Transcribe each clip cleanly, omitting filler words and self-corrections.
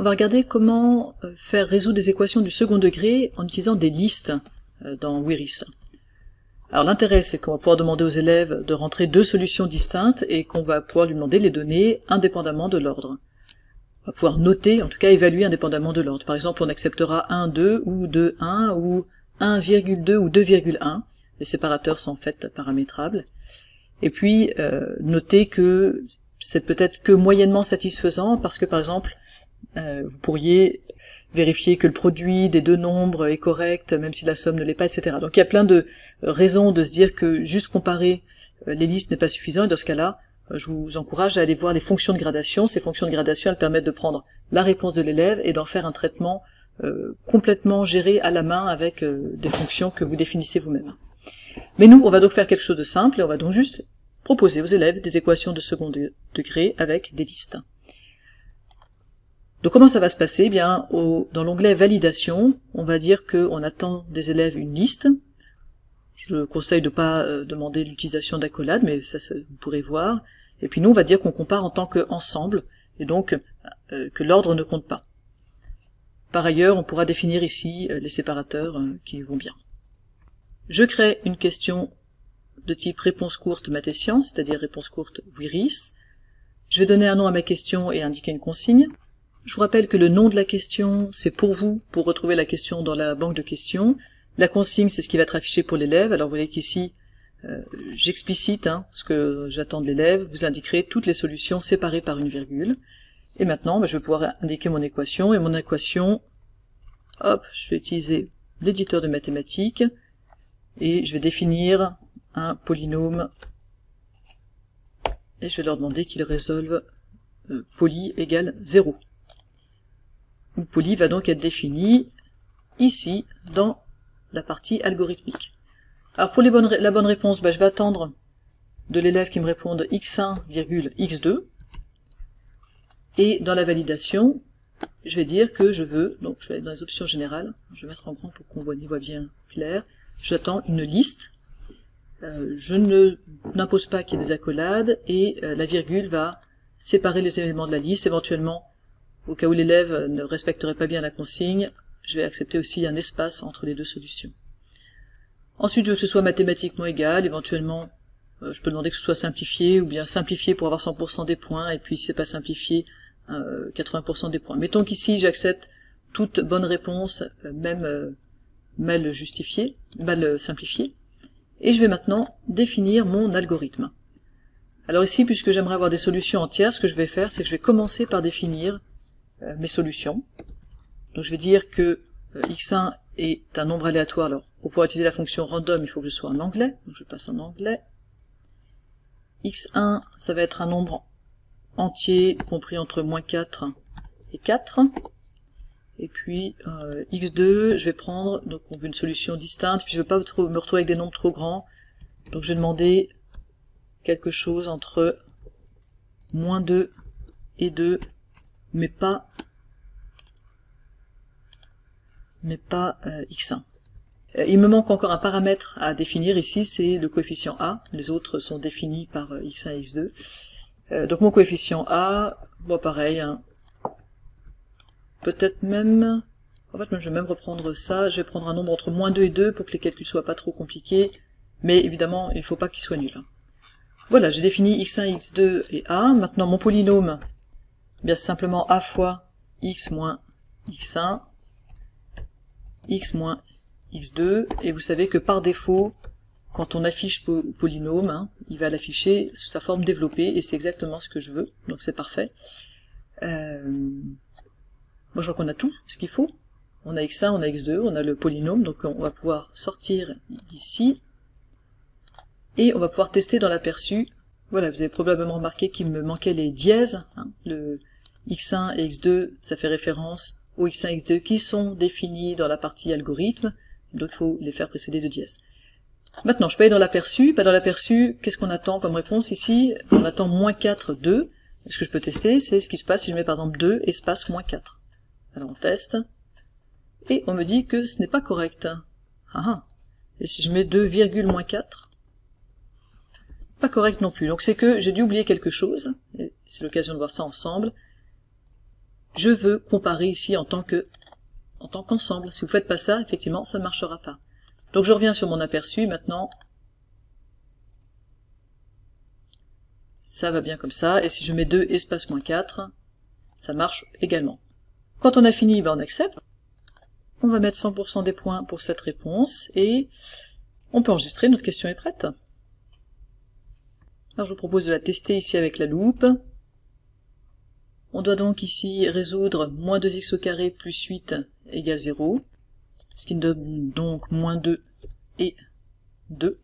On va regarder comment faire résoudre des équations du second degré en utilisant des listes dans WIRIS. Alors l'intérêt, c'est qu'on va pouvoir demander aux élèves de rentrer deux solutions distinctes et qu'on va pouvoir lui demander les données indépendamment de l'ordre. On va pouvoir noter, en tout cas évaluer indépendamment de l'ordre. Par exemple, on acceptera 1, 2 ou 2, 1 ou 1,2 ou 2,1. Les séparateurs sont en fait paramétrables. Et puis, noter que c'est peut-être que moyennement satisfaisant parce que, par exemple, vous pourriez vérifier que le produit des deux nombres est correct, même si la somme ne l'est pas, etc. Donc il y a plein de raisons de se dire que juste comparer les listes n'est pas suffisant, et dans ce cas-là, je vous encourage à aller voir les fonctions de gradation. Ces fonctions de gradation, elles permettent de prendre la réponse de l'élève et d'en faire un traitement complètement géré à la main avec des fonctions que vous définissez vous-même. Mais nous, on va donc faire quelque chose de simple, et on va donc juste proposer aux élèves des équations de second degré avec des listes. Donc comment ça va se passer? Eh bien, dans l'onglet validation, on va dire qu'on attend des élèves une liste. Je conseille de ne pas demander l'utilisation d'accolades, mais ça vous pourrez voir. Et puis nous, on va dire qu'on compare en tant qu'ensemble, et donc que l'ordre ne compte pas. Par ailleurs, on pourra définir ici les séparateurs qui vont bien. Je crée une question de type réponse courte maths et sciences, c'est-à-dire réponse courte WIRIS. Je vais donner un nom à ma question et indiquer une consigne. Je vous rappelle que le nom de la question, c'est pour vous, pour retrouver la question dans la banque de questions. La consigne, c'est ce qui va être affiché pour l'élève. Alors vous voyez qu'ici, j'explicite ce que j'attends de l'élève. Vous indiquerez toutes les solutions séparées par une virgule. Et maintenant, je vais pouvoir indiquer mon équation. Et mon équation, hop, je vais utiliser l'éditeur de mathématiques. Et je vais définir un polynôme. Et je vais leur demander qu'ils résolvent poly égale 0. Où poly va donc être défini ici dans la partie algorithmique. Alors pour la bonne réponse, je vais attendre de l'élève qui me réponde x1, x2. Et dans la validation, je vais dire que je veux, donc je vais aller dans les options générales, je vais mettre en grand pour qu'on voit bien clair, j'attends une liste, je n'impose pas qu'il y ait des accolades, et la virgule va séparer les éléments de la liste, éventuellement, au cas où l'élève ne respecterait pas bien la consigne, je vais accepter aussi un espace entre les deux solutions. Ensuite, je veux que ce soit mathématiquement égal, éventuellement, je peux demander que ce soit simplifié, ou bien simplifié pour avoir 100% des points, et puis si c'est pas simplifié, 80% des points. Mettons qu'ici, j'accepte toute bonne réponse, même mal justifiée, mal simplifiée, et je vais maintenant définir mon algorithme. Alors ici, puisque j'aimerais avoir des solutions entières, ce que je vais faire, c'est que je vais commencer par définir mes solutions. Donc je vais dire que x1 est un nombre aléatoire. Alors pour pouvoir utiliser la fonction random, il faut que je sois en anglais. Donc je passe en anglais. x1, ça va être un nombre entier compris entre -4 et 4. Et puis x2, je vais prendre, donc on veut une solution distincte, puis je ne veux pas me retrouver avec des nombres trop grands. Donc je vais demander quelque chose entre -2 et 2, mais pas x1. Il me manque encore un paramètre à définir ici, c'est le coefficient a. Les autres sont définis par x1 et x2. Donc mon coefficient a, bon pareil, peut-être même, en fait je vais même reprendre ça, je vais prendre un nombre entre -2 et 2 pour que les calculs soient pas trop compliqués, mais évidemment il ne faut pas qu'il soit nul. Voilà, j'ai défini x1, x2 et a. Maintenant mon polynôme, bien c'est simplement a fois x moins x1, x moins x2, et vous savez que par défaut, quand on affiche polynôme, il va l'afficher sous sa forme développée, et c'est exactement ce que je veux, donc c'est parfait. Moi je crois qu'on a tout ce qu'il faut. On a x1, on a x2, on a le polynôme, donc on va pouvoir sortir d'ici, et on va pouvoir tester dans l'aperçu. Voilà, vous avez probablement remarqué qu'il me manquait les dièses, le x1 et x2, ça fait référence aux x1 et x2 qui sont définis dans la partie algorithme, donc il faut les faire précéder de dièse. Maintenant, je peux aller dans l'aperçu. Dans l'aperçu, qu'est-ce qu'on attend comme réponse ici? On attend -4, 2. Ce que je peux tester, c'est ce qui se passe si je mets par exemple 2 espace -4. Alors on teste, et on me dit que ce n'est pas correct. Et si je mets 2, -4, pas correct non plus. Donc c'est que j'ai dû oublier quelque chose, et c'est l'occasion de voir ça ensemble. je veux comparer ici en tant qu'ensemble. Si vous faites pas ça, effectivement, ça ne marchera pas. Donc je reviens sur mon aperçu maintenant. Ça va bien comme ça, et si je mets 2 espace -4, ça marche également. Quand on a fini, on accepte. On va mettre 100% des points pour cette réponse, et on peut enregistrer, notre question est prête. Alors je vous propose de la tester ici avec la loupe. On doit donc ici résoudre moins 2x au carré plus 8 égale 0, ce qui nous donne donc moins 2 et 2.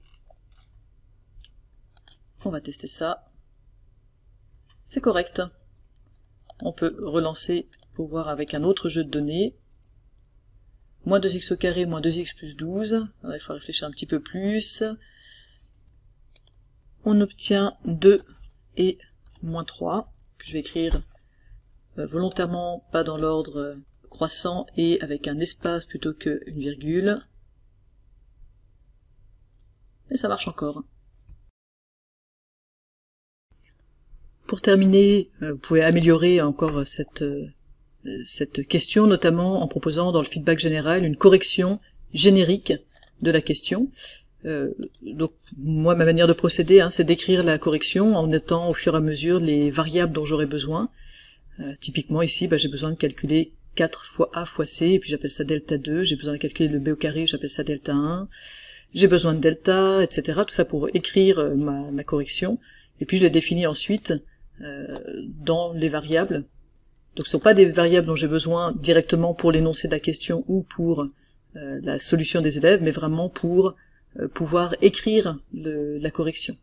On va tester ça. C'est correct. On peut relancer pour voir avec un autre jeu de données. Moins 2x au carré, moins 2x plus 12. Alors, il faut réfléchir un petit peu plus. On obtient 2 et moins 3, que je vais écrire volontairement pas dans l'ordre croissant et avec un espace plutôt qu'une virgule. Et ça marche encore. Pour terminer, vous pouvez améliorer encore cette question, notamment en proposant dans le feedback général une correction générique de la question. Donc moi, ma manière de procéder, c'est d'écrire la correction en notant au fur et à mesure les variables dont j'aurai besoin. Typiquement ici, j'ai besoin de calculer 4 fois A fois C, et puis j'appelle ça delta 2, j'ai besoin de calculer le B au carré, j'appelle ça delta 1, j'ai besoin de delta, etc. Tout ça pour écrire ma correction, et puis je les définis ensuite dans les variables. Donc ce ne sont pas des variables dont j'ai besoin directement pour l'énoncé de la question ou pour la solution des élèves, mais vraiment pour pouvoir écrire la correction.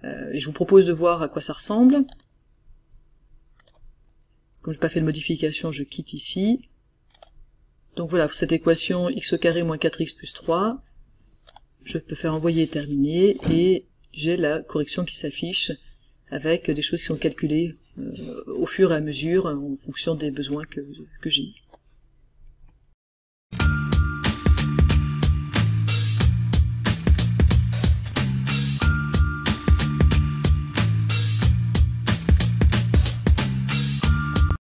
Et je vous propose de voir à quoi ça ressemble. Comme je n'ai pas fait de modification, je quitte ici. Donc voilà, pour cette équation x au carré moins 4x plus 3, je peux faire envoyer et terminer, et j'ai la correction qui s'affiche avec des choses qui sont calculées au fur et à mesure en fonction des besoins que j'ai.